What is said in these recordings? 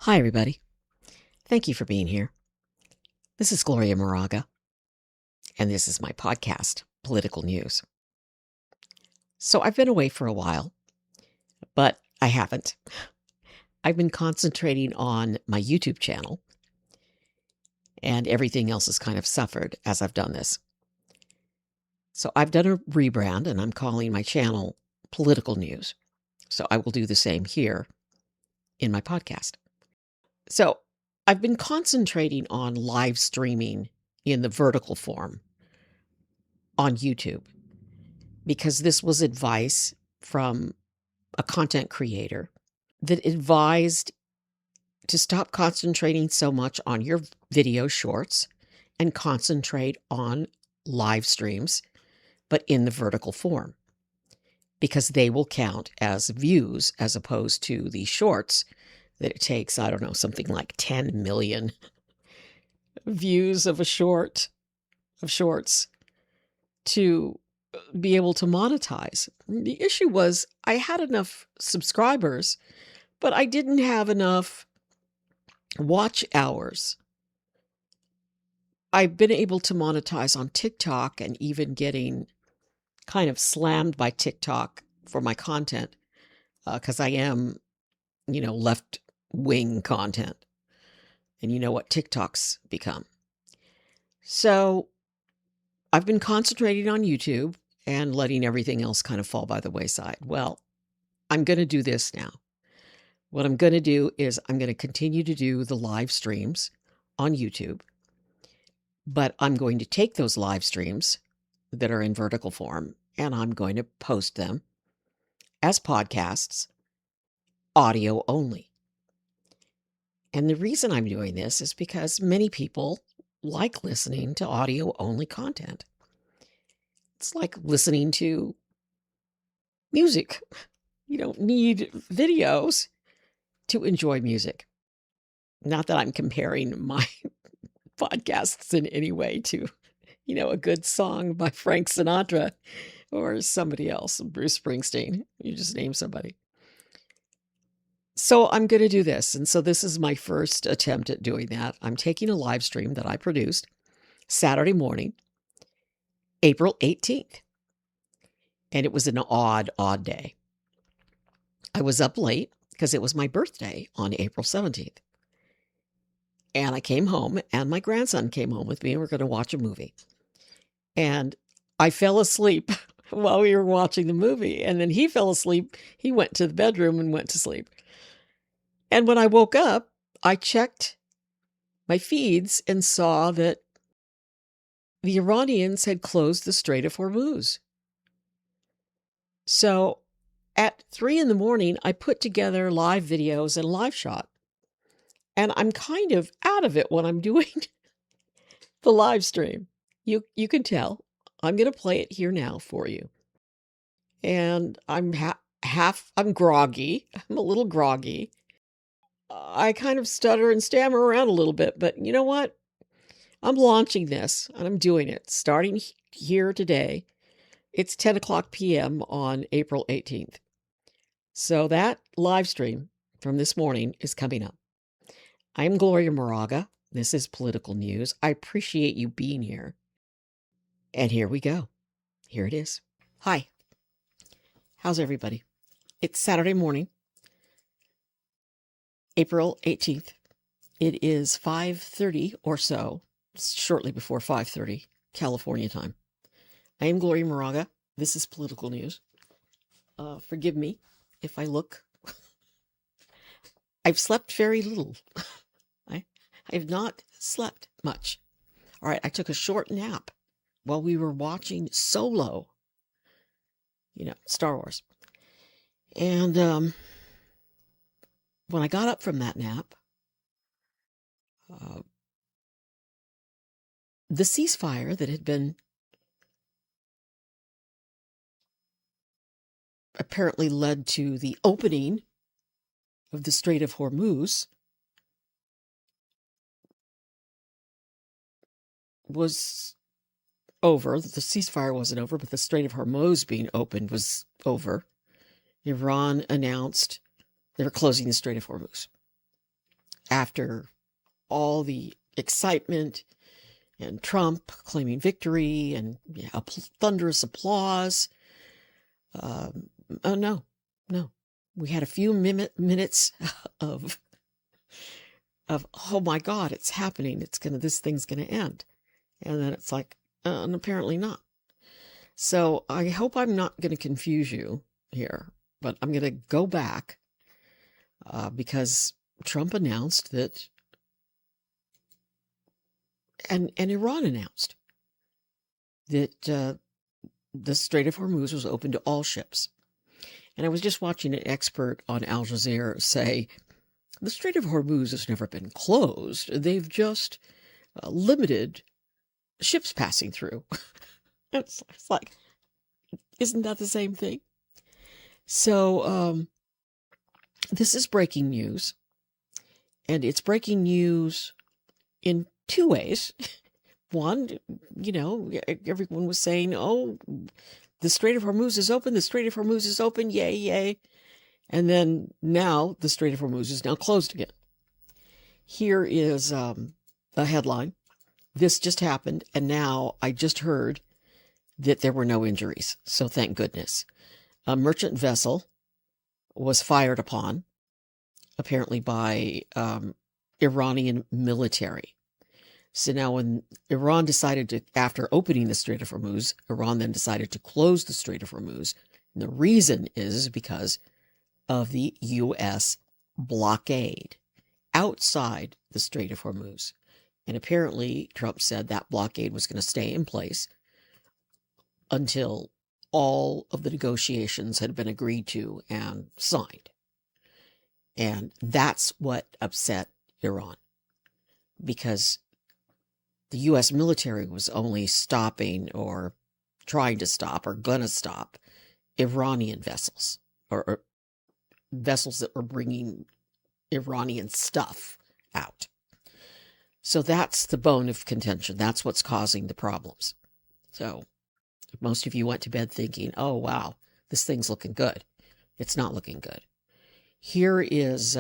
Hi, everybody. Thank you for being here. This is Gloria Moraga, and this is my podcast, Political News. So I've been away for a while, but I haven't. I've been concentrating on my YouTube channel, and everything else has kind of suffered as I've done this. So I've done a rebrand, and I'm calling my channel Political News. So I will do the same here in my podcast. So I've been concentrating on live streaming in the vertical form on YouTube because this was advice from a content creator that advised to stop concentrating so much on your video shorts and concentrate on live streams, but in the vertical form, because they will count as views as opposed to the shorts that it takes, I don't know, something like 10 million views of shorts to be able to monetize. The issue was I had enough subscribers, but I didn't have enough watch hours. I've been able to monetize on TikTok and even getting kind of slammed by TikTok for my content because I am, left-wing content. And you know what TikTok's become. So I've been concentrating on YouTube and letting everything else kind of fall by the wayside. Well, I'm going to do this now. What I'm going to do is I'm going to continue to do the live streams on YouTube, but I'm going to take those live streams that are in vertical form and I'm going to post them as podcasts, audio only. And the reason I'm doing this is because many people like listening to audio only content. It's like listening to music. You don't need videos to enjoy music. Not that I'm comparing my podcasts in any way to, a good song by Frank Sinatra or somebody else, Bruce Springsteen. You just name somebody. So I'm going to do this. And so this is my first attempt at doing that. I'm taking a live stream that I produced Saturday morning, April 18th. And it was an odd day. I was up late because it was my birthday on April 17th. And I came home and my grandson came home with me and we're going to watch a movie. And I fell asleep while we were watching the movie. And then he fell asleep. He went to the bedroom and went to sleep. And when I woke up, I checked my feeds and saw that the Iranians had closed the Strait of Hormuz. So at 3 a.m, I put together live videos and live shot. And I'm kind of out of it when I'm doing the live stream. You can tell. I'm going to play it here now for you. And I'm I'm groggy. I'm a little groggy. I kind of stutter and stammer around a little bit, but you know what? I'm launching this and I'm doing it starting here today. It's 10 o'clock p.m. on April 18th. So that live stream from this morning is coming up. I'm Gloria Moraga. This is Political News. I appreciate you being here. And here we go. Here it is. Hi. How's everybody? It's Saturday morning, April 18th. It is 5:30 or so, shortly before 5:30 California time. I am Gloria Moraga. This is Political News. Forgive me if I look. I've slept very little. I have not slept much. All right, I took a short nap while we were watching Solo, Star Wars. And when I got up from that nap, the ceasefire that had been apparently led to the opening of the Strait of Hormuz was over. The ceasefire wasn't over, but the Strait of Hormuz being opened was over. Iran announced they were closing the Strait of Hormuz. after all the excitement and Trump claiming victory and thunderous applause. Oh, no. We had a few minutes of, oh my God, it's happening. This thing's going to end. And then it's like, and apparently not. So I hope I'm not going to confuse you here, but I'm going to go back because Trump announced that, and Iran announced that the Strait of Hormuz was open to all ships. And I was just watching an expert on Al Jazeera say, the Strait of Hormuz has never been closed. They've just limited ships passing through. It's like, isn't that the same thing? So this is breaking news. And it's breaking news in two ways. One, everyone was saying, oh, the Strait of Hormuz is open. The Strait of Hormuz is open. Yay, yay. And then now the Strait of Hormuz is now closed again. Here is a headline. This just happened. And now I just heard that there were no injuries. So thank goodness. A merchant vessel was fired upon, apparently by Iranian military. So now when Iran decided to, after opening the Strait of Hormuz, Iran then decided to close the Strait of Hormuz. And the reason is because of the U.S. blockade outside the Strait of Hormuz. And apparently Trump said that blockade was going to stay in place until all of the negotiations had been agreed to and signed. And that's what upset Iran, because the U.S. military was only stopping or trying to stop or going to stop Iranian vessels or vessels that were bringing Iranian stuff out. So that's the bone of contention. That's what's causing the problems. So most of you went to bed thinking, oh, wow, this thing's looking good. It's not looking good. Here is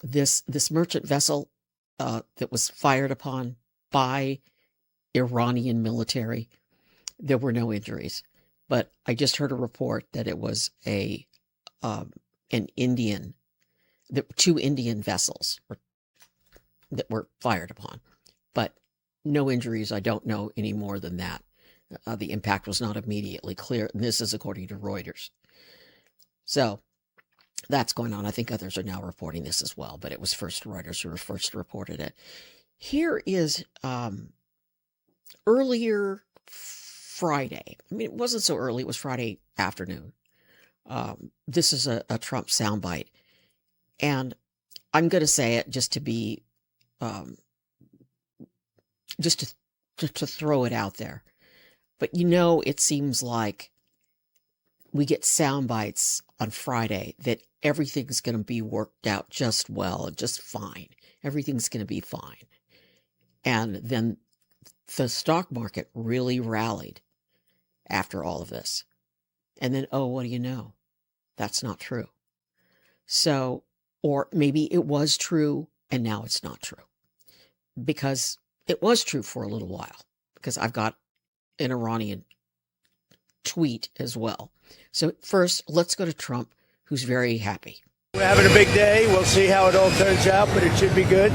this merchant vessel that was fired upon by Iranian military. There were no injuries, but I just heard a report that it was two Indian vessels that were fired upon, but no injuries. I don't know any more than that. The impact was not immediately clear. And this is according to Reuters. So that's going on. I think others are now reporting this as well, but it was first Reuters who first reported it. Here is earlier Friday. I mean, it wasn't so early. It was Friday afternoon. This is a Trump soundbite. And I'm going to say it just to be, just to throw it out there. But it seems like we get sound bites on Friday that everything's going to be worked out just well, just fine. Everything's going to be fine. And then the stock market really rallied after all of this. And then, oh, what do you know? That's not true. So, or maybe it was true and now it's not true. Because it was true for a little while. Because I've got an Iranian tweet as well. So first, let's go to Trump, who's very happy. We're having a big day. We'll see how it all turns out, but it should be good.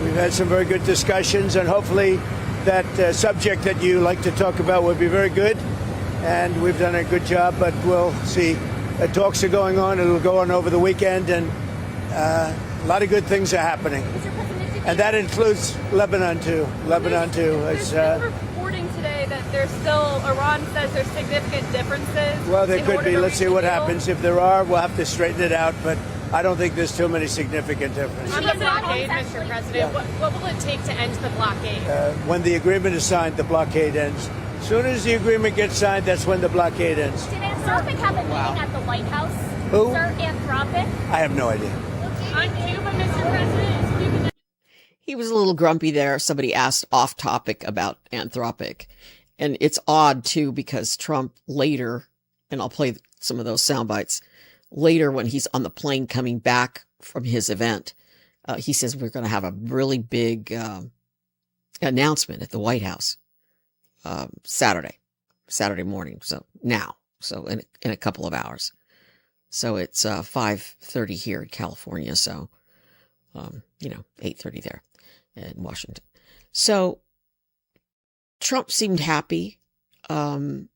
We've had some very good discussions, and hopefully that subject that you like to talk about will be very good. And we've done a good job, but we'll see. Talks are going on. It'll go on over the weekend, and a lot of good things are happening. And that includes Lebanon, too. There's been reporting today that Iran says there's significant differences. Well, there could be. Let's see what happens. If there are, we'll have to straighten it out. But I don't think there's too many significant differences. On the blockade, Mr. President, yeah. What will it take to end the blockade? When the agreement is signed, the blockade ends. As soon as the agreement gets signed, that's when the blockade ends. Did Anthropic have a meeting at the White House? Who? Sir, Anthropic? I have no idea. On Cuba, Mr. President, is Cuba... He was a little grumpy there. Somebody asked off topic about Anthropic. And it's odd, too, because Trump later, and I'll play some of those sound bites, later when he's on the plane coming back from his event, He says we're going to have a really big announcement at the White House Saturday morning. So in a couple of hours. So it's 5:30 here in California. So 8:30 there in Washington. So Trump seemed happy, and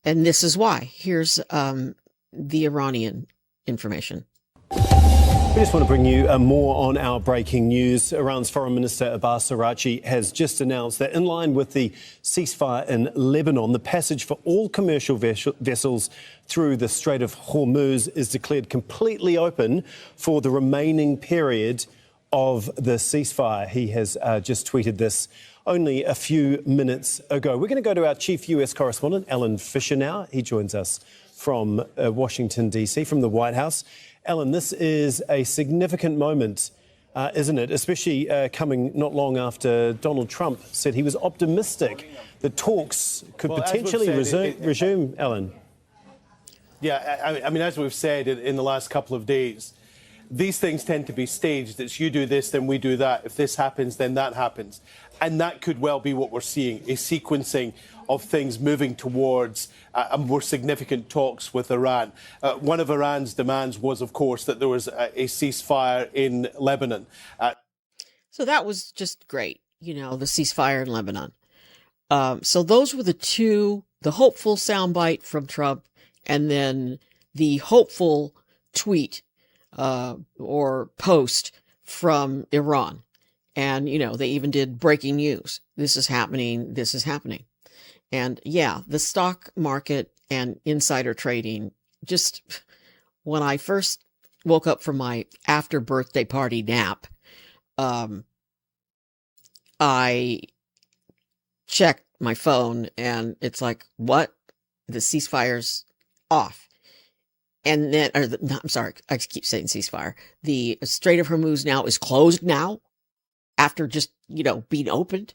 this is why. Here's the Iranian information. We just want to bring you more on our breaking news. Iran's Foreign Minister Abbas Araghchi has just announced that in line with the ceasefire in Lebanon, the passage for all commercial vessels through the Strait of Hormuz is declared completely open for the remaining period of the ceasefire. He has just tweeted this only a few minutes ago. We're going to go to our chief US correspondent, Alan Fisher, now. He joins us from Washington, D.C., from the White House. Alan, this is a significant moment, isn't it? Especially coming not long after Donald Trump said he was optimistic that talks could potentially resume, Alan. Yeah, I mean, as we've said in the last couple of days, these things tend to be staged. It's you do this, then we do that. If this happens, then that happens. And that could well be what we're seeing, a sequencing of things moving towards more significant talks with Iran. One of Iran's demands was, of course, that there was a ceasefire in Lebanon. So that was just great, the ceasefire in Lebanon. So those were the hopeful soundbite from Trump, and then the hopeful tweet or post from Iran. And, they even did breaking news. This is happening. This is happening. And yeah, the stock market and insider trading, just when I first woke up from my after birthday party nap, I checked my phone and it's like, what? The ceasefire's off. And then, I'm sorry, I keep saying ceasefire. The Strait of Hormuz now is closed now after just, being opened.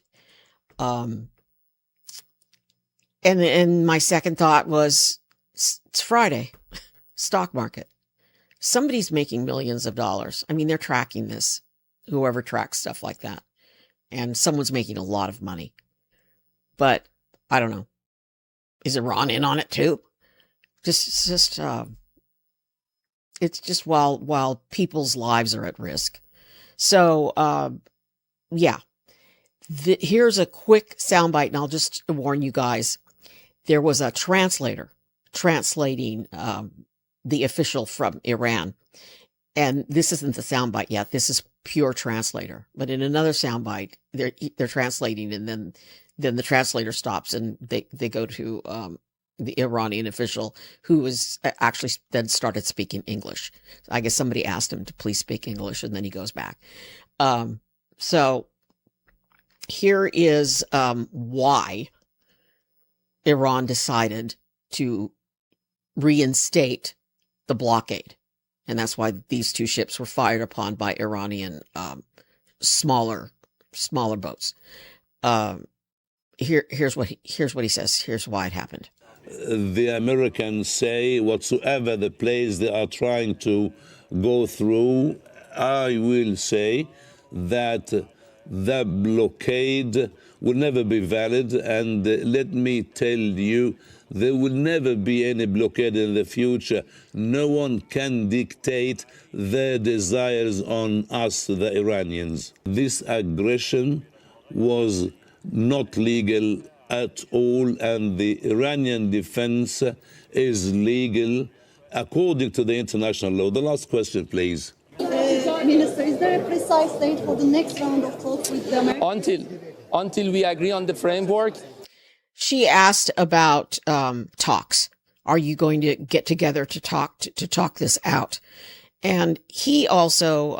And my second thought was, it's Friday, stock market. Somebody's making millions of dollars. I mean, they're tracking this, whoever tracks stuff like that. And someone's making a lot of money. But I don't know. Is Iran in on it too? It's just while people's lives are at risk. So, yeah. Here's a quick soundbite, and I'll just warn you guys. There was a translator translating the official from Iran. And this isn't the soundbite yet. This is pure translator. But in another soundbite, they're translating, and then the translator stops, and they go to the Iranian official, who was actually then started speaking English. I guess somebody asked him to please speak English, and then he goes back. So here is why Iran decided to reinstate the blockade. And that's why these two ships were fired upon by Iranian smaller boats. Here's what he says. Here's why it happened. The Americans say whatsoever the place they are trying to go through, I will say that the blockade will never be valid, and let me tell you, there will never be any blockade in the future. No one can dictate their desires on us, the Iranians. This aggression was not legal at all, and the Iranian defense is legal according to the international law. The last question, please. Minister, is there a precise date for the next round of talks with the Americans? Until we agree on the framework. She asked about talks. Are you going to get together to talk this out? And he also,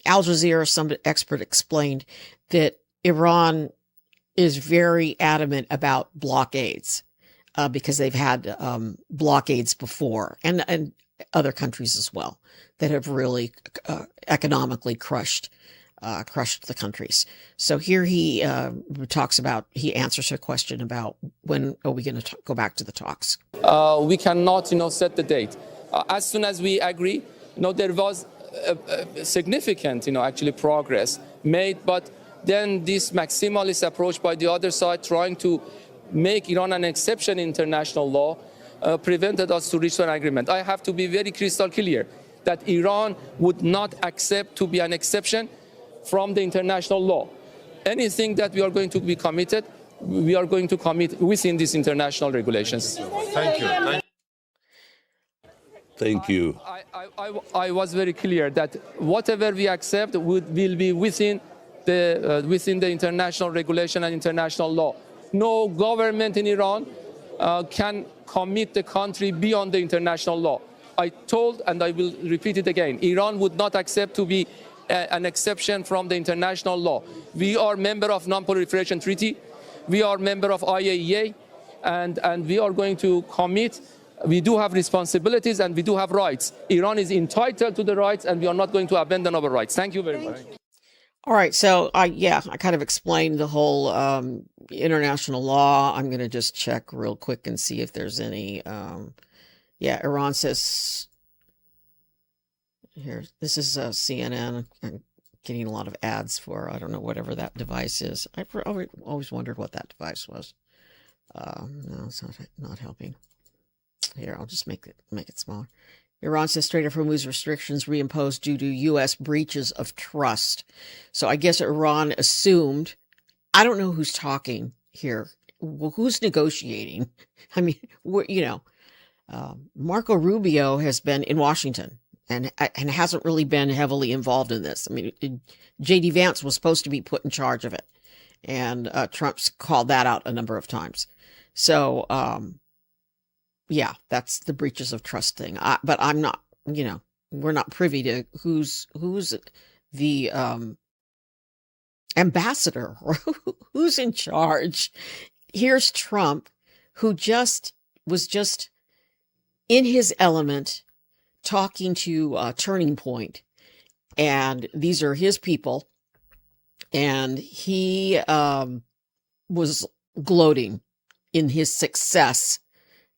Al Jazeera, some expert explained that Iran is very adamant about blockades because they've had blockades before, and other countries as well, that have really economically crushed the countries. So here he he answers her question about when are we going to go back to the talks. We cannot, set the date. As soon as we agree, there was significant, actually progress made. But then this maximalist approach by the other side, trying to make Iran an exception in international law, prevented us to reach an agreement. I have to be very crystal clear that Iran would not accept to be an exception from the international law. Anything that we are going to be committed, we are going to commit within these international regulations. Thank you. Thank you. I was very clear that whatever we accept will be within the international regulation and international law. No government in Iran can commit the country beyond the international law. I told, and I will repeat it again, Iran would not accept to be an exception from the international law. We are member of Non-Proliferation Treaty. We are member of IAEA, and we are going to commit. We do have responsibilities and we do have rights. Iran is entitled to the rights, and we are not going to abandon our rights. Thank you very much. All right, so I kind of explained the whole international law. I'm going to just check real quick and see if there's any. Iran says here. This is CNN. I'm getting a lot of ads for I don't know whatever that device is. I've always wondered what that device was. No, it's not helping. Here, I'll just make it smaller. Iran says Strait of Hormuz restrictions reimposed due to U.S. breaches of trust. So I guess Iran assumed, I don't know who's talking here. Well, who's negotiating? I mean, Marco Rubio has been in Washington and hasn't really been heavily involved in this. I mean, J.D. Vance was supposed to be put in charge of it. And Trump's called that out a number of times. So, yeah, that's the breaches of trust thing. But I'm not, we're not privy to who's the ambassador or who's in charge. Here's Trump, who was just in his element talking to Turning Point. And these are his people. And he was gloating in his success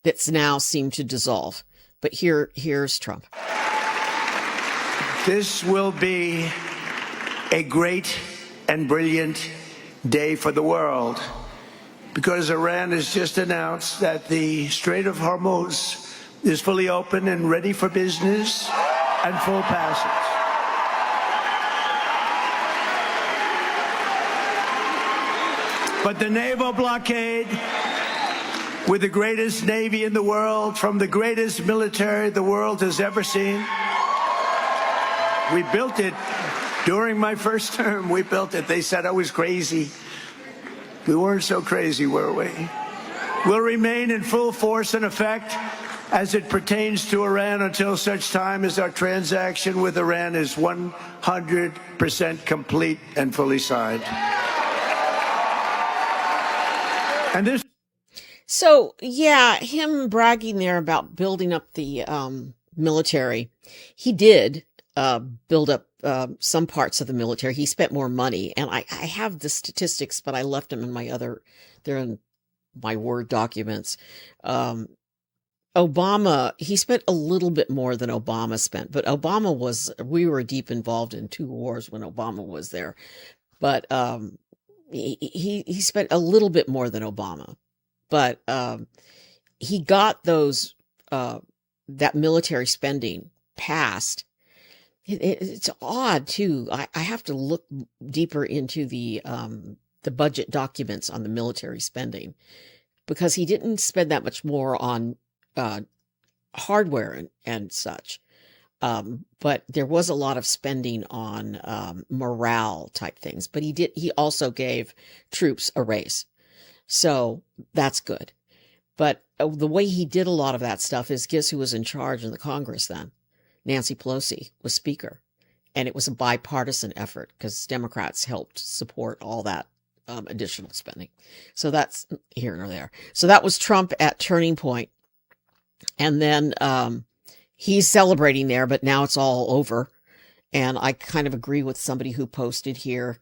that's now seemed to dissolve. But here's Trump. This will be a great and brilliant day for the world because Iran has just announced that the Strait of Hormuz is fully open and ready for business and full passage. But the naval blockade, with the greatest navy in the world, from the greatest military the world has ever seen. We built it during my first term. We built it. They said I was crazy. We weren't so crazy, were we? Will remain in full force and effect as it pertains to Iran until such time as our transaction with Iran is 100% complete and fully signed. And this. So, yeah, him bragging there about building up the military, he did build up some parts of the military. He spent more money. And I have the statistics, but I left them in they're in my Word documents. Obama, he spent a little bit more than Obama spent. But we were deep involved in 2 wars when Obama was there. But he spent a little bit more than Obama. But he got those that military spending passed. It's odd too. I have to look deeper into the budget documents on the military spending because he didn't spend that much more on hardware and such. But there was a lot of spending on morale type things. But he also gave troops a raise. So that's good. But the way he did a lot of that stuff is guess who was in charge in the Congress then? Nancy Pelosi was speaker. And it was a bipartisan effort because Democrats helped support all that additional spending. So that's here nor there. So that was Trump at Turning Point. And then he's celebrating there, but now it's all over. And I kind of agree with somebody who posted here.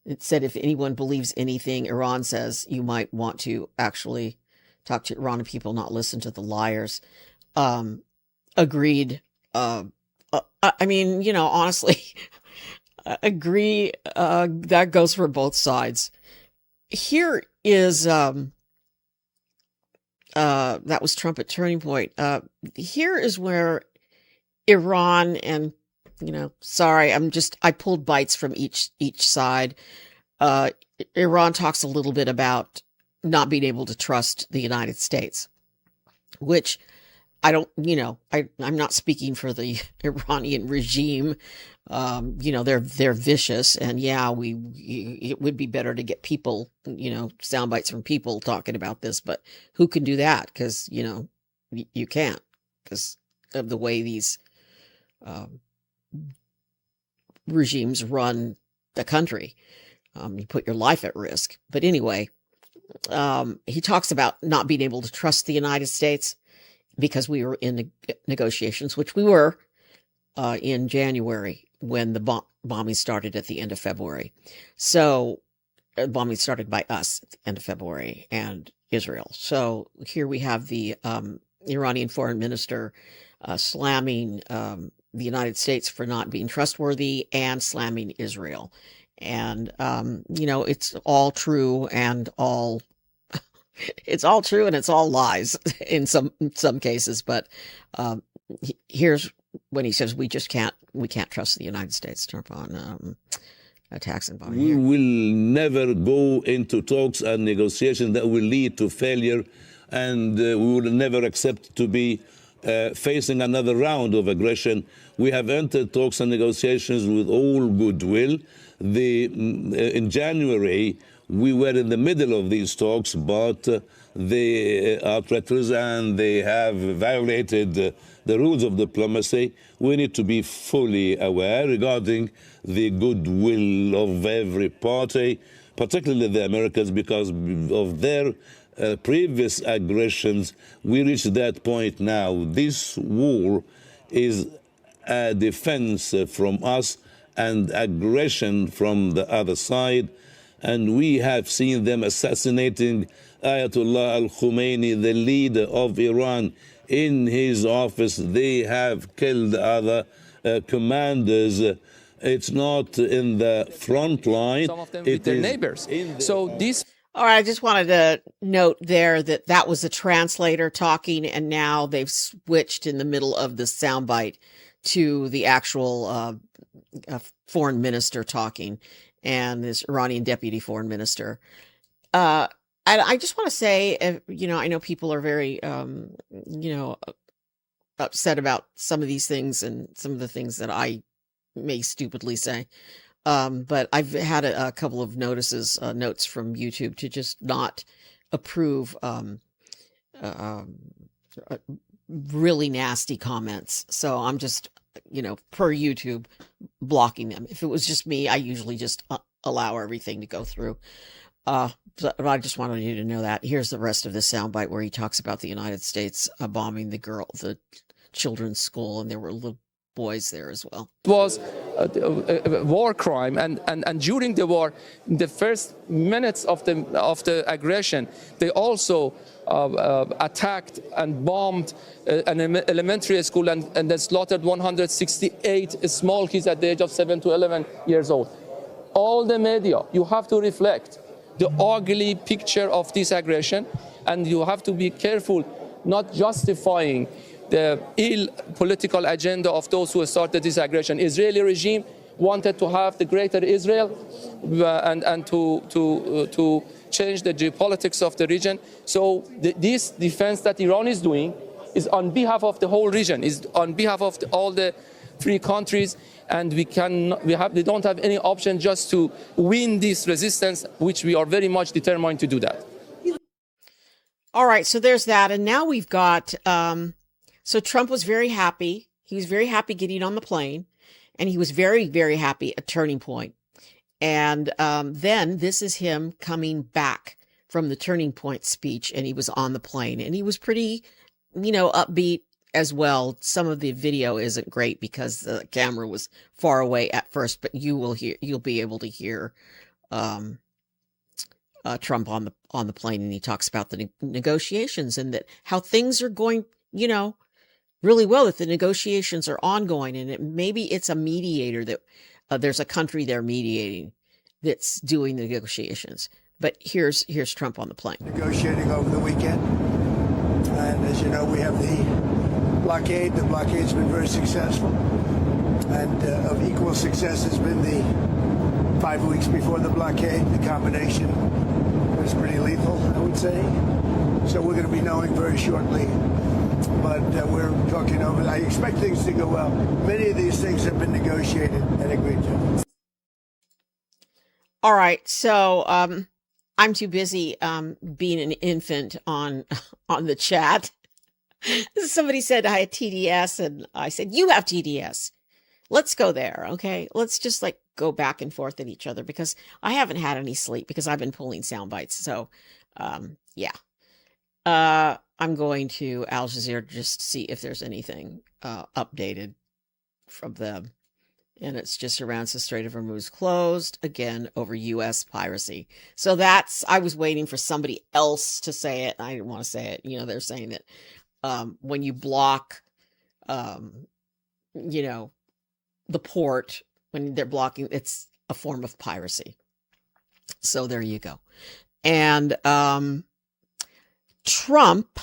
It said, if anyone believes anything Iran says, you might want to actually talk to Iranian people, not listen to the liars. Agreed. I mean, honestly, agree. That goes for both sides. Here is, that was Trump at Turning Point. Here is where Iran and, sorry, I pulled bites from each side. Iran talks a little bit about not being able to trust the United States, which I don't, I'm not speaking for the Iranian regime. They're vicious, and it would be better to get people, sound bites from people talking about this, but who can do that? Because, you can't, because of the way these regimes run the country. You put your life at risk. But anyway, he talks about not being able to trust the United States because we were in negotiations, which we were in January when the bombing started at the end of February. So bombing started by us at the end of February and Israel. So here we have the Iranian foreign minister slamming the United States for not being trustworthy and slamming Israel. And, it's all true and it's all true and it's all lies in some cases. But here's when he says we can't trust the United States, Trump, on attacks and bombing. We will never go into talks and negotiations that will lead to failure, and we will never accept to be facing another round of aggression. We have entered talks and negotiations with all goodwill. In January, we were in the middle of these talks, but they are treacherous and they have violated the rules of diplomacy. We need to be fully aware regarding the goodwill of every party, particularly the Americans, because of their previous aggressions. We reached that point now. This war is a defense from us and aggression from the other side. And we have seen them assassinating Ayatollah al-Khomeini, the leader of Iran, in his office. They have killed other commanders. It's not in the front line. Some of them with their neighbors. So this. All right, I just wanted to note there that was a translator talking, and now they've switched in the middle of the soundbite to the actual foreign minister talking, and this Iranian deputy foreign minister. I just want to say, I know people are very, upset about some of these things and some of the things that I may stupidly say. But I've had a couple of notes from YouTube to just not approve really nasty comments. So I'm just, per YouTube, blocking them. If it was just me, I usually just allow everything to go through. But I just wanted you to know that. Here's the rest of the soundbite where he talks about the United States bombing the children's school, and there were little boys there as well. It was a war crime, and during the war, in the first minutes of the aggression, they also attacked and bombed an elementary school, and they slaughtered 168 small kids at the age of 7 to 11 years old. All the media, you have to reflect the ugly picture of this aggression, and you have to be careful not justifying the ill political agenda of those who started this aggression. Israeli regime wanted to have the greater Israel and to change the geopolitics of the region. So this defense that Iran is doing is on behalf of the whole region, is on behalf of all the three countries, and we don't have any option just to win this resistance, which we are very much determined to do that. All right, so there's that, and now we've got. So Trump was very happy. He was very happy getting on the plane, and he was very, very happy at Turning Point. And then this is him coming back from the Turning Point speech, and he was on the plane, and he was pretty, upbeat as well. Some of the video isn't great because the camera was far away at first, but you'll be able to hear Trump on the plane, and he talks about the negotiations and that how things are going, really well that the negotiations are ongoing, and maybe it's a mediator that there's a country there mediating that's doing the negotiations. But here's Trump on the plane. Negotiating over the weekend. And as you know, we have the blockade. The blockade's been very successful. And of equal success has been the 5 weeks before the blockade. The combination was pretty lethal, I would say. So we're going to be knowing very shortly. But we're talking over. I expect things to go well. Many of these things have been negotiated and agreed to. All right, so I'm too busy being an infant on the chat. Somebody said I had TDS, and I said, you have TDS. Let's go there, okay? Let's just like go back and forth at each other, because I haven't had any sleep because I've been pulling sound bites. So, yeah. I'm going to Al Jazeera just to see if there's anything updated from them. And it's just around the Strait of Hormuz closed again over U.S. piracy. So I was waiting for somebody else to say it. I didn't want to say it. You know, they're saying that when you block, you know, the port, when they're blocking, it's a form of piracy. So there you go. And Trump,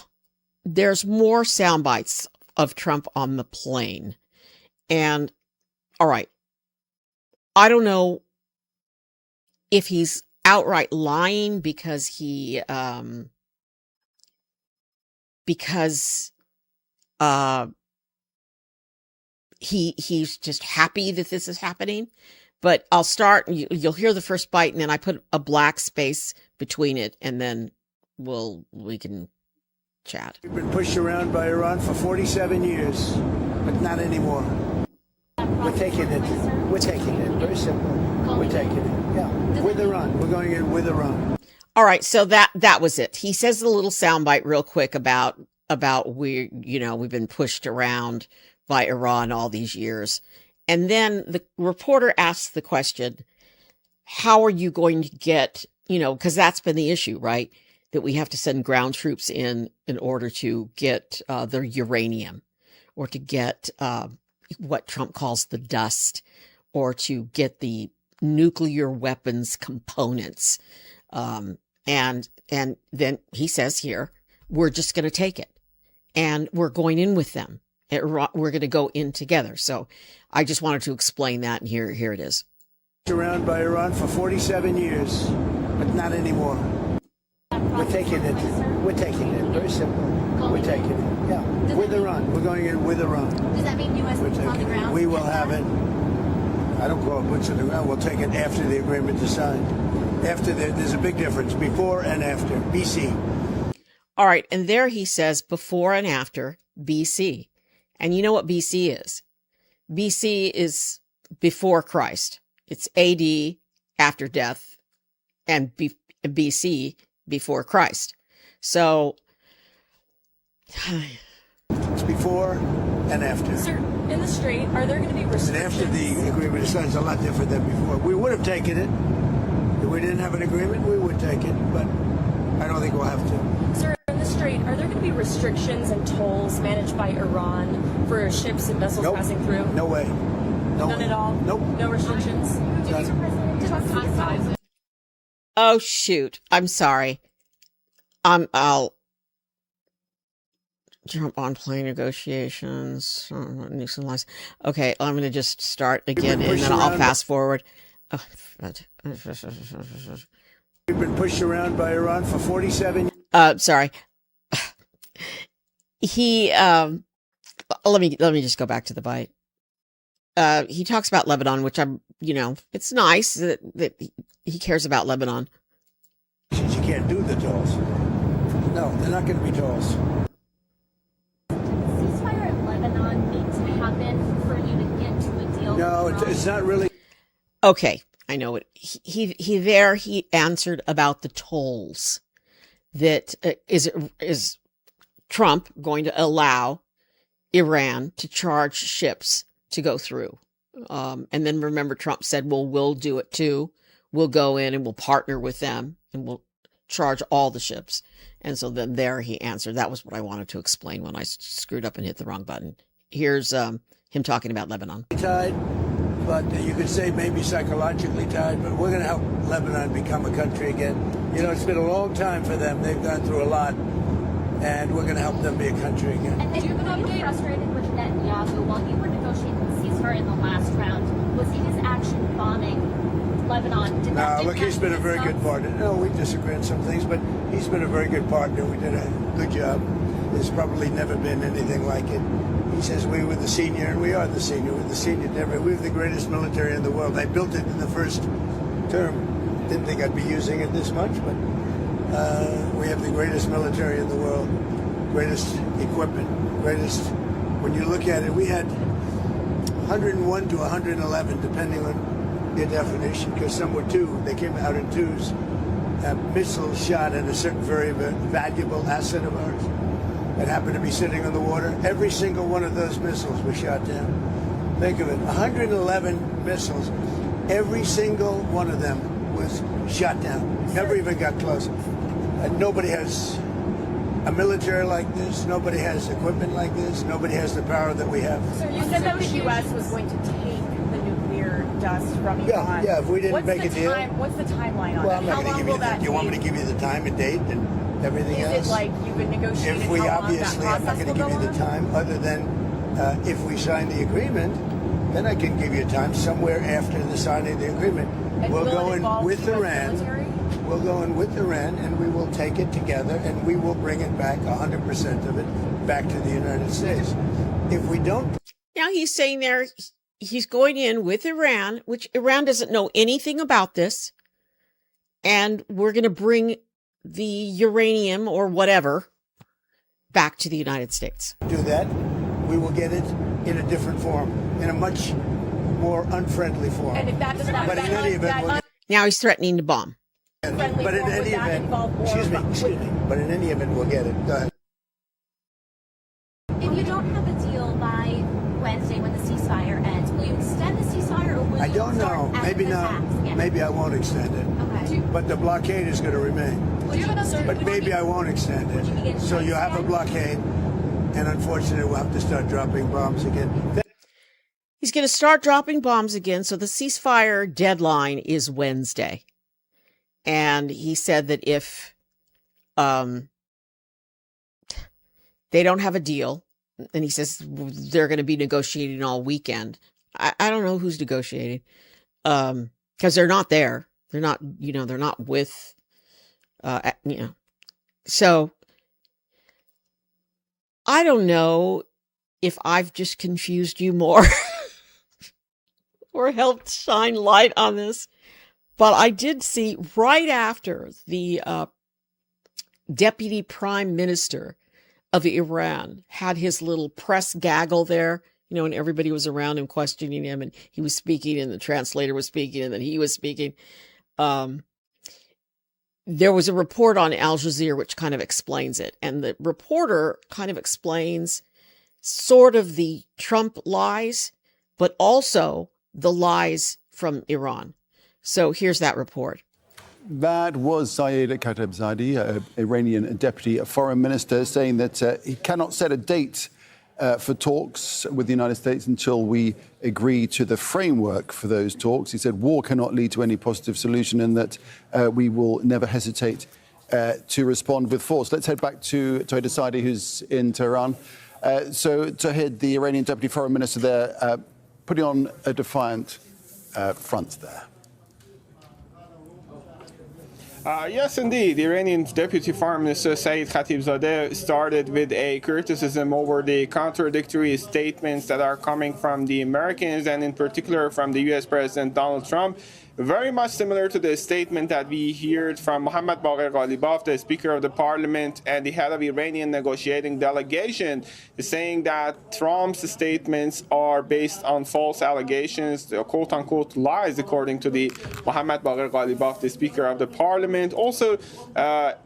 there's more sound bites of Trump on the plane. And all right, I don't know if he's outright lying because he's just happy that this is happening. But I'll start, and you'll hear the first bite, and then I put a black space between it, and then we can chat. We've been pushed around by Iran for 47 years, but not anymore. We're taking it. We're taking it. Very simple. We're taking it. Yeah, with Iran. We're going in with Iran. All right, so that was it. He says a little soundbite real quick about we've been pushed around by Iran all these years. And then the reporter asks the question, how are you going to get, because that's been the issue, right? That we have to send ground troops in order to get the uranium, or to get what Trump calls the dust, or to get the nuclear weapons components. And then he says here, we're just going to take it, and we're going in with them. We're going to go in together. So I just wanted to explain that, and here it is. Surrounded by Iran for 47 years, but not anymore. We're taking it. We're taking it. Very simple. We're taking it. Yeah, with Iran. We're going in with Iran. Does that mean U.S. boots on the ground? We will have it. I don't call it boots on the ground. We'll take it after the agreement is signed. There's a big difference before and after. BC. All right, and there he says before and after BC. And you know what BC is? BC is before Christ. It's AD, after death, and BC, before Christ. So it's before and after. Sir, in the Strait, are there going to be restrictions? And after the agreement is signed, it's a lot different than before. We would have taken it. If we didn't have an agreement, we would take it, but I don't think we'll have to. Sir, in the Strait, are there going to be restrictions and tolls managed by Iran for ships and vessels passing through? No way. None at all? Nope. No restrictions? Oh, shoot. I'm sorry. I'll jump on plane negotiations. Okay, I'm going to just start again, and then I'll fast forward. We've been pushed around by Iran for 47 years. Sorry. Let me just go back to the bite. He talks about Lebanon, which it's nice that he cares about Lebanon. You can't do the tolls. No, they're not going to be tolls. Ceasefire in Lebanon needs to happen for you to get to a deal. No, it's not really. Okay, I know it. He answered about the tolls. That is Trump going to allow Iran to charge ships to go through? And then remember, Trump said, well, we'll do it too. We'll go in and we'll partner with them, and we'll charge all the ships. And so then there he answered. That was what I wanted to explain when I screwed up and hit the wrong button. Here's him talking about Lebanon. Tied, but you could say maybe psychologically tied, but we're going to help Lebanon become a country again. You know, it's been a long time for them. They've gone through a lot, and we're going to help them be a country again. And you frustrated with Netanyahu while you were negotiating the ceasefire in the last round? Was his action bombing Lebanon? No, look, he's been a very good partner. No, we disagree on some things, but he's been a very good partner. We did a good job. There's probably never been anything like it. He says we were the senior, and we are the senior. We're the senior. We have the greatest military in the world. I built it in the first term. Didn't think I'd be using it this much, but we have the greatest military in the world, greatest equipment, greatest. When you look at it, we had 101 to 111, depending on your definition, because some were two. They came out in twos. Missiles shot at a certain very valuable asset of ours that happened to be sitting on the water. Every single one of those missiles was shot down. Think of it, 111 missiles. Every single one of them was shot down. Never even got close. Nobody has a military like this. Nobody has equipment like this. Nobody has the power that we have. So you said that the U.S. was going to take the nuclear dust from Iran. Yeah, if we didn't make a deal. What's the timeline on Well, that? I'm not going to give you that. You want me to give you the time and date and everything else? Is it like you've been negotiating? If we obviously, I'm not going to give you the time other than if we sign the agreement, then I can give you time somewhere after the signing of the agreement. And we'll will go it in involve with US Iran. military? We'll go in with Iran and we will take it together and we will bring it back, 100% of it, back to the United States. If we don't. Now he's saying there he's going in with Iran, which Iran doesn't know anything about this. And we're going to bring the uranium or whatever back to the United States. Do that, we will get it in a different form, in a much more unfriendly form. And if that does not, but in any event, now he's threatening to bomb. But in any event, excuse me, but in any event, we'll get it. Go ahead. If you don't have a deal by Wednesday when the ceasefire ends, will you extend the ceasefire or will I you don't know. start Maybe not. Maybe I won't extend it. Okay. But the blockade is going to remain. But maybe I won't extend it. So you have a blockade, and unfortunately, we'll have to start dropping bombs again. He's going to start dropping bombs again. So the ceasefire deadline is Wednesday. And he said that if they don't have a deal, and he says they're going to be negotiating all weekend. I don't know who's negotiating because they're not there. They're not, they're not with, So I don't know if I've just confused you more or helped shine light on this. But I did see right after the deputy prime minister of Iran had his little press gaggle there, and everybody was around him questioning him, and he was speaking, and the translator was speaking, and then he was speaking. There was a report on Al Jazeera which kind of explains it, and the reporter kind of explains sort of the Trump lies, but also the lies from Iran. So here's that report. That was Saeed Khatibzadeh, Iranian deputy foreign minister, saying that he cannot set a date for talks with the United States until we agree to the framework for those talks. He said war cannot lead to any positive solution and that we will never hesitate to respond with force. Let's head back to Tawhid Saadi, who's in Tehran. So Tawhid, the Iranian deputy foreign minister there, putting on a defiant front there. Yes, indeed. The Iranian Deputy Foreign Minister Saeed Khatibzadeh started with a criticism over the contradictory statements that are coming from the Americans and in particular from the U.S. President Donald Trump. Very much similar to the statement that we heard from Mohammad Bagher Ghalibaf, the Speaker of the Parliament and the head of Iranian negotiating delegation, saying that Trump's statements are based on false allegations, quote-unquote lies, according to the Mohammad Bagher Ghalibaf, the Speaker of the Parliament. government. Also,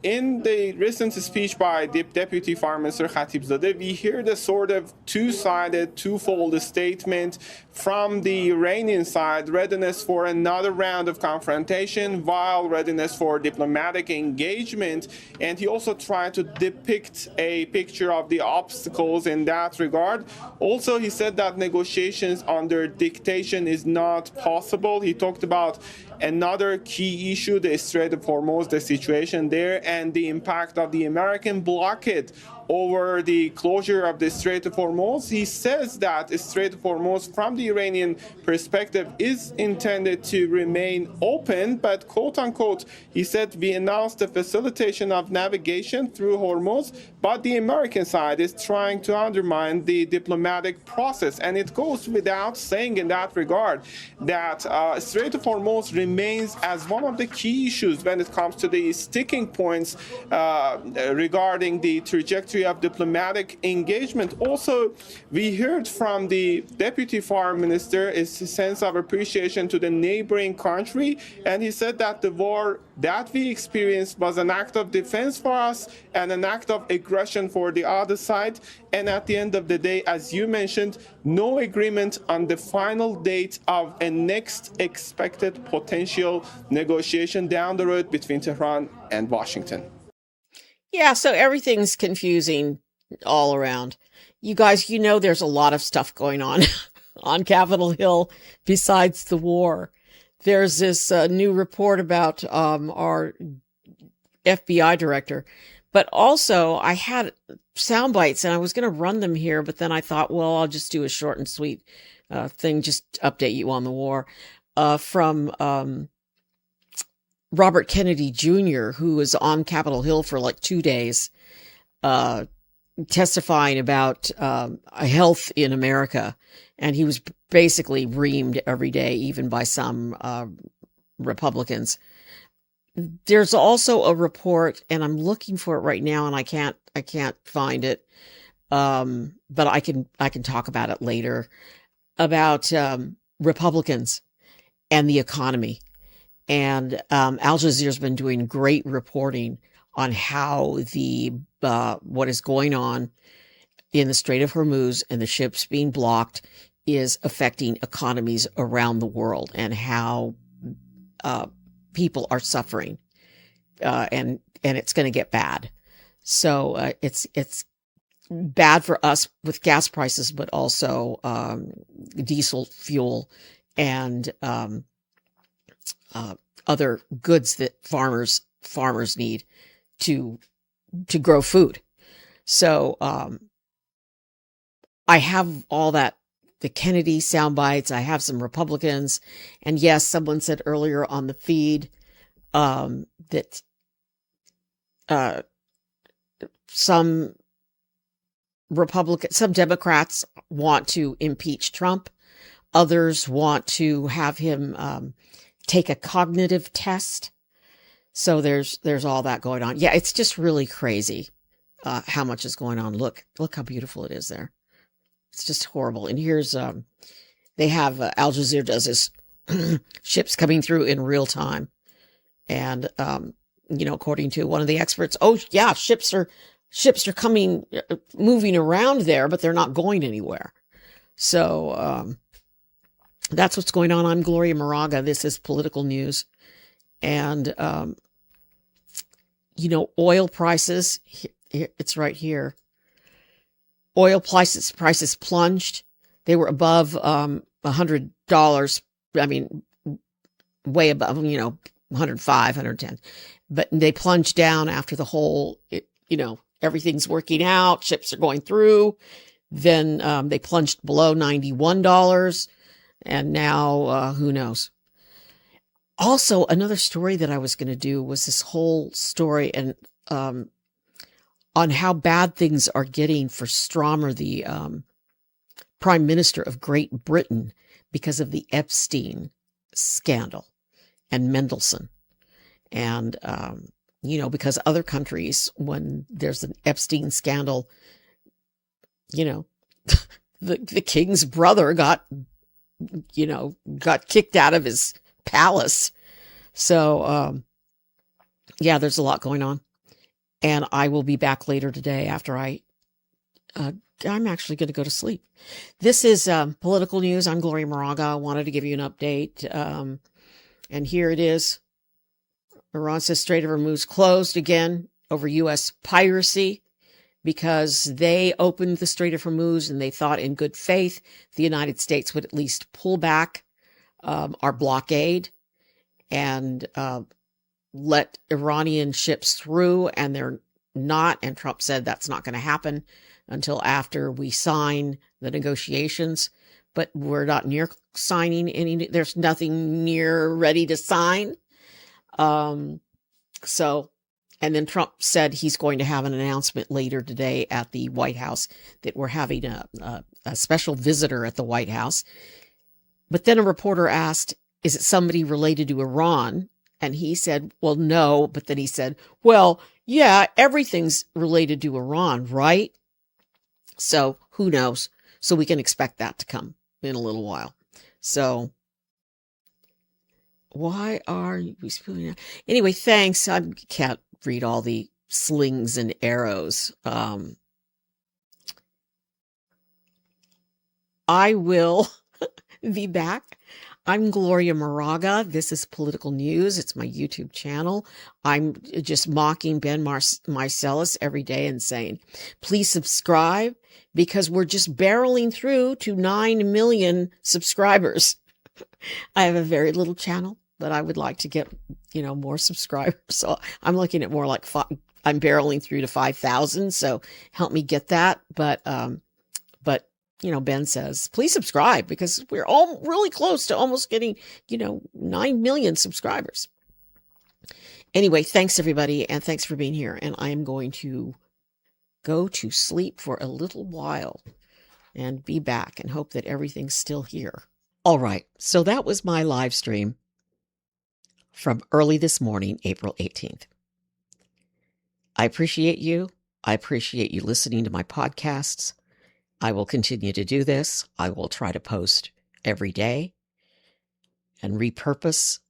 in the recent speech by Deputy Foreign Minister Khatibzadeh, we hear the sort of two-sided, twofold statement from the Iranian side, readiness for another round of confrontation while readiness for diplomatic engagement. And he also tried to depict a picture of the obstacles in that regard. Also, he said that negotiations under dictation is not possible. He talked about another key issue, the Strait of Hormuz, the situation there, and the impact of the American blockade over the closure of the Strait of Hormuz. He says that the Strait of Hormuz, from the Iranian perspective, is intended to remain open, but quote unquote, he said, we announced the facilitation of navigation through Hormuz, but the American side is trying to undermine the diplomatic process. And it goes without saying in that regard that Strait of Hormuz remains as one of the key issues when it comes to the sticking points regarding the trajectory of diplomatic engagement. Also, we heard from the Deputy Foreign Minister a sense of appreciation to the neighboring country, and he said that the war that we experienced was an act of defense for us and an act of aggression for the other side. And at the end of the day, as you mentioned, no agreement on the final date of a next expected potential negotiation down the road between Tehran and Washington. Yeah, so everything's confusing all around. You guys, you know there's a lot of stuff going on on Capitol Hill besides the war. There's this new report about our FBI director. But also, I had sound bites, and I was going to run them here, but then I thought, well, I'll just do a short and sweet thing, just update you on the war, from Robert Kennedy Jr., who was on Capitol Hill for like 2 days, testifying about health in America. And he was basically reamed every day, even by some Republicans. There's also a report, and I'm looking for it right now, and I can't find it. But I can talk about it later, about Republicans and the economy. And Al Jazeera's been doing great reporting on how what is going on in the Strait of Hormuz and the ships being blocked is affecting economies around the world, and how people are suffering, and it's going to get bad. So it's bad for us with gas prices, but also diesel fuel and other goods that farmers need to grow food. So I have all that, the Kennedy sound bites. I have some Republicans, and yes, someone said earlier on the feed that some Democrats want to impeach Trump. Others want to have him take a cognitive test. So there's all that going on. Yeah, it's just really crazy how much is going on. Look how beautiful it is there. It's just horrible. And here's they have Al Jazeera does this ships coming through in real time, and according to one of the experts, oh yeah, ships are coming, moving around there, but they're not going anywhere. So that's what's going on. I'm Gloria Moraga. This is Political News. And, oil prices, it's right here. Oil prices plunged. They were above $100. I mean, way above, 105, 110. But they plunged down after the whole, everything's working out. Ships are going through. Then they plunged below $91. And now, who knows? Also, another story that I was going to do was this whole story and on how bad things are getting for Starmer, the Prime Minister of Great Britain, because of the Epstein scandal and Mendelsohn. And, because other countries, when there's an Epstein scandal, the king's brother got kicked out of his palace. So Yeah, there's a lot going on. And I will be back later today after I'm actually going to go to sleep. This is Political News. I'm Gloria Moraga. I wanted to give you an update. And here it is. Iran says Strait of Hormuz closed again over U.S. piracy because they opened the Strait of Hormuz and they thought in good faith the United States would at least pull back our blockade and let Iranian ships through, and they're not. And Trump said that's not going to happen until after we sign the negotiations. But we're not near signing any. There's nothing near ready to sign. And then Trump said he's going to have an announcement later today at the White House that we're having a special visitor at the White House. But then a reporter asked, is it somebody related to Iran? And he said, well, no. But then he said, well, yeah, everything's related to Iran, right? So who knows? So we can expect that to come in a little while. So why are we spewing out? Anyway, thanks. I can't read all the slings and arrows. I will be back. I'm Gloria Moraga. This is Political News. It's my YouTube channel. I'm just mocking Ben Marcellus every day and saying, please subscribe, because we're just barreling through to 9 million subscribers. I have a very little channel, but I would like to get, more subscribers. So I'm looking at more like I'm barreling through to 5,000. So help me get that. But Ben says, please subscribe, because we're all really close to almost getting, 9 million subscribers. Anyway, thanks everybody. And thanks for being here. And I am going to go to sleep for a little while and be back and hope that everything's still here. All right. So that was my live stream from early this morning, April 18th. I appreciate you. I appreciate you listening to my podcasts. I will continue to do this. I will try to post every day and repurpose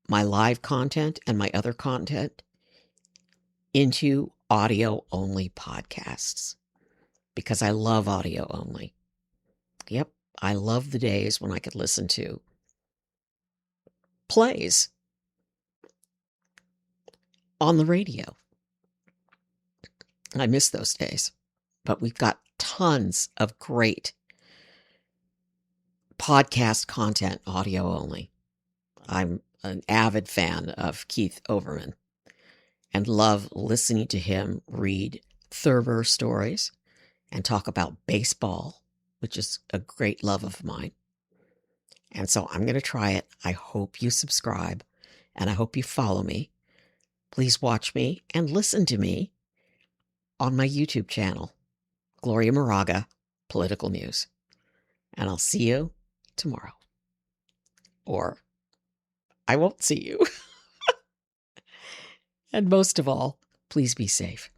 my live content and my other content into audio-only podcasts, because I love audio only. Yep, I love the days when I could listen to plays on the radio. I miss those days. But we've got tons of great podcast content, audio only. I'm an avid fan of Keith Overman and love listening to him read Thurber stories and talk about baseball, which is a great love of mine. And so I'm going to try it. I hope you subscribe and I hope you follow me. Please watch me and listen to me on my YouTube channel, Gloria Moraga, Political News. And I'll see you tomorrow. Or I won't see you. And most of all, please be safe.